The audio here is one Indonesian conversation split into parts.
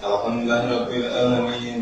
Alhamdulillahirabbil alamin.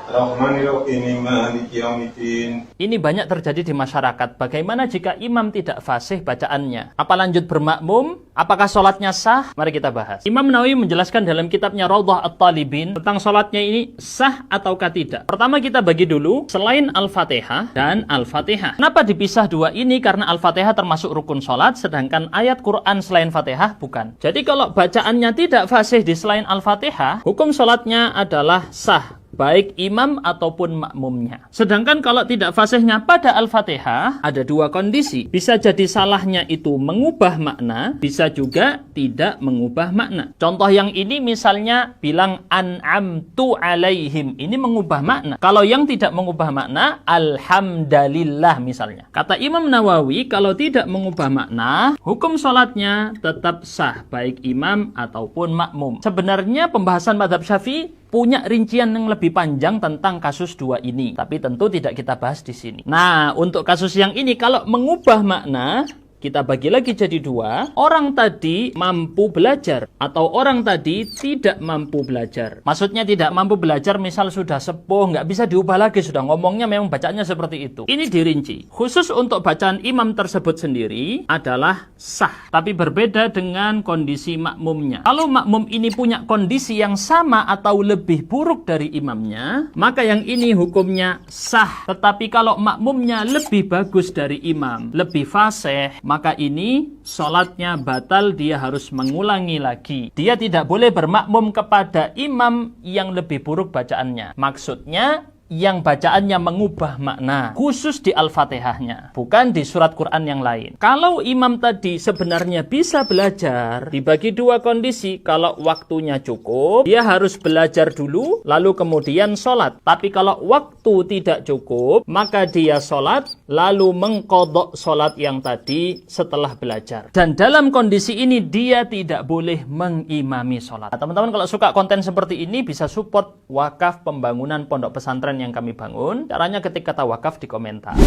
Rahmanirrahim maliki yaumiddin. Ini banyak terjadi di masyarakat. Bagaimana jika imam tidak fasih bacaannya? Apa lanjut bermakmum? Apakah sholatnya sah? Mari kita bahas. Imam Nawawi menjelaskan dalam kitabnya Raudhah At-Talibin tentang sholatnya ini sah ataukah tidak. Pertama kita bagi dulu selain Al-Fatihah dan Al-Fatihah. Kenapa dipisah dua ini? Karena Al-Fatihah termasuk rukun sholat, sedangkan ayat Quran selain Fatihah bukan. Jadi kalau bacaannya tidak fasih di selain Al-Fatihah, hukum sholatnya adalah sah, baik imam ataupun makmumnya. Sedangkan kalau tidak fasihnya pada Al-Fatihah, ada dua kondisi. Bisa jadi salahnya itu mengubah makna, bisa juga tidak mengubah makna. Contoh yang ini misalnya bilang an'amtu alaihim, ini mengubah makna. Kalau yang tidak mengubah makna, alhamdulillah misalnya. Kata Imam Nawawi, kalau tidak mengubah makna, hukum sholatnya tetap sah, baik imam ataupun makmum. Sebenarnya pembahasan mazhab Syafi'i punya rincian yang lebih panjang tentang kasus dua ini, tapi tentu tidak kita bahas di sini. Nah, untuk kasus yang ini kalau mengubah makna, kita bagi lagi jadi dua. Orang tadi mampu belajar atau orang tadi tidak mampu belajar. Maksudnya tidak mampu belajar misal sudah sepuh, nggak bisa diubah lagi, sudah ngomongnya memang bacaannya seperti itu. Ini dirinci. Khusus untuk bacaan imam tersebut sendiri adalah sah, tapi berbeda dengan kondisi makmumnya. Kalau makmum ini punya kondisi yang sama atau lebih buruk dari imamnya, maka yang ini hukumnya sah. Tetapi kalau makmumnya lebih bagus dari imam, lebih fasih, maka ini sholatnya batal, dia harus mengulangi lagi. Dia tidak boleh bermakmum kepada imam yang lebih buruk bacaannya. Maksudnya yang bacaannya mengubah makna, khusus di Al-Fatihahnya, bukan di surat Quran yang lain. Kalau imam tadi sebenarnya bisa belajar, dibagi dua kondisi. Kalau waktunya cukup, dia harus belajar dulu, lalu kemudian sholat. Tapi kalau waktu tidak cukup, maka dia sholat, lalu mengqadha sholat yang tadi setelah belajar. Dan dalam kondisi ini, dia tidak boleh mengimami sholat. Nah, teman-teman kalau suka konten seperti ini, bisa support wakaf pembangunan pondok pesantren yang kami bangun. Caranya ketik kata wakaf di komentar.